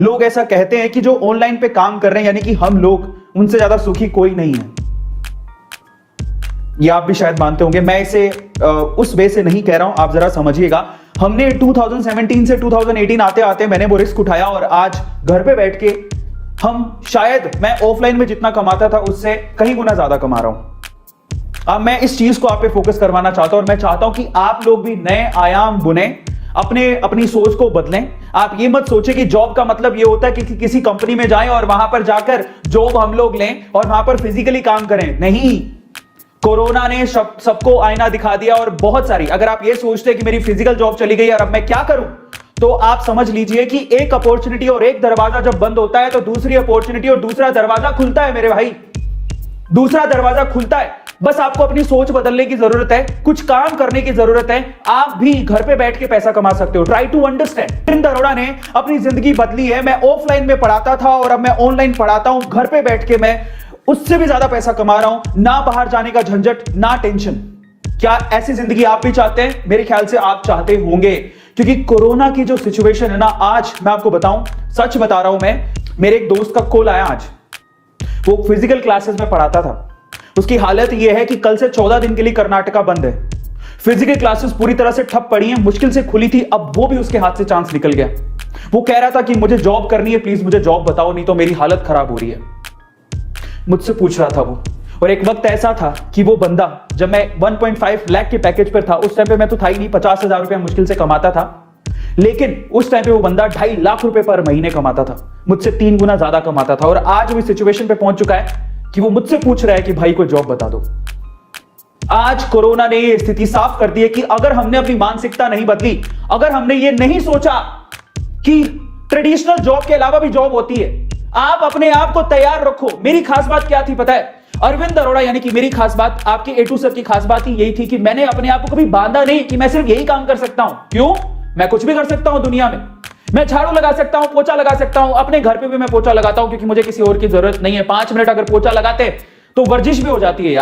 लोग ऐसा कहते हैं कि जो ऑनलाइन पे काम कर रहे हैं यानी कि हम लोग, उनसे ज्यादा सुखी कोई नहीं है। ये आप भी शायद मानते होंगे। मैं इसे उस वे से नहीं कह रहा हूं, आप जरा समझिएगा। हमने 2017 से 2018 आते आते मैंने वो रिस्क उठाया और आज घर पे बैठ के शायद मैं ऑफलाइन में जितना कमाता था उससे कहीं गुना ज्यादा कमा रहा हूं। अब मैं इस चीज को आप पे फोकस करवाना चाहता हूं और मैं चाहता हूं कि आप लोग भी नए आयाम बुने, अपनी सोच को बदलें। आप ये मत सोचें कि जॉब का मतलब ये होता है कि किसी कंपनी में जाएं और वहां पर जाकर जॉब हम लोग लें और वहां पर फिजिकली काम करें। नहीं, कोरोना ने सबको आईना दिखा दिया और बहुत सारी, अगर आप ये सोचते हैं कि मेरी फिजिकल जॉब चली गई और अब मैं क्या करूं, तो आप समझ लीजिए कि एक अपॉर्चुनिटी और एक दरवाजा जब बंद होता है तो दूसरी अपॉर्चुनिटी और दूसरा दरवाजा खुलता है मेरे भाई, दूसरा दरवाजा खुलता है। बस आपको अपनी सोच बदलने की जरूरत है, कुछ काम करने की जरूरत है। आप भी घर पे बैठ के पैसा कमा सकते हो। Try to understand. Arvind Arora ने अपनी जिंदगी बदली है। मैं ऑफलाइन में पढ़ाता था और अब मैं ऑनलाइन पढ़ाता हूं। घर पे बैठ के मैं उससे भी ज्यादा पैसा कमा रहा हूं। ना बाहर जाने का झंझट, ना टेंशन। क्या ऐसी जिंदगी आप भी चाहते हैं? मेरे ख्याल से आप चाहते होंगे, क्योंकि कोरोना की जो सिचुएशन है ना, आज मैं आपको बताऊं, सच बता रहा हूं मैं, मेरे एक दोस्त का कॉल आया आज। वो फिजिकल क्लासेस में पढ़ाता था। उसकी हालत यह है कि कल से 14 दिन के लिए कर्नाटका बंद है। फिजिकल क्लासेस पूरी तरह से ठप पड़ी हैं, मुश्किल से खुली थी। अब वो भी उसके हाथ से चांस निकल गया। वो कह रहा था कि मुझे जॉब करनी है, प्लीज मुझे जॉब बताओ, नहीं तो मेरी हालत खराब हो रही है। मुझसे पूछ रहा था वो। और एक वक्त ऐसा था कि वो बंदा, जब मैं 1.5 लाख के पैकेज पर था, उस टाइम पे मैं तो था ही नहीं, 50,000 रुपया मुश्किल से कमाता था। लेकिन उस टाइम पे वो बंदा 2.5 लाख रुपए पर महीने कमाता था, मुझसे 3 गुना ज्यादा कमाता था। और आज वो इस सिचुएशन पे पहुंच चुका है कि वो मुझसे पूछ रहा है कि भाई को जॉब बता दो। आज कोरोना ने ये स्थिति साफ कर दी है कि अगर हमने अपनी मानसिकता नहीं बदली, अगर हमने ये नहीं सोचा कि ट्रेडिशनल जॉब के अलावा भी जॉब होती है, आप अपने आप को तैयार रखो। मेरी खास बात क्या थी पता है? अरविंद अरोड़ा यानी कि मेरी खास बात, आपके A to Z की खास बात ही यही थी कि मैंने अपने आप को कभी बांधा नहीं कि मैं सिर्फ यही काम कर सकता हूं। क्यों? मैं कुछ भी कर सकता हूं दुनिया में। मैं झाड़ू लगा सकता हूं, पोछा लगा सकता हूं। अपने घर पे भी मैं पोछा लगाता हूं क्योंकि मुझे किसी और की जरूरत नहीं है। 5 मिनट अगर पोछा लगाते तो वर्जिश भी हो जाती है यार।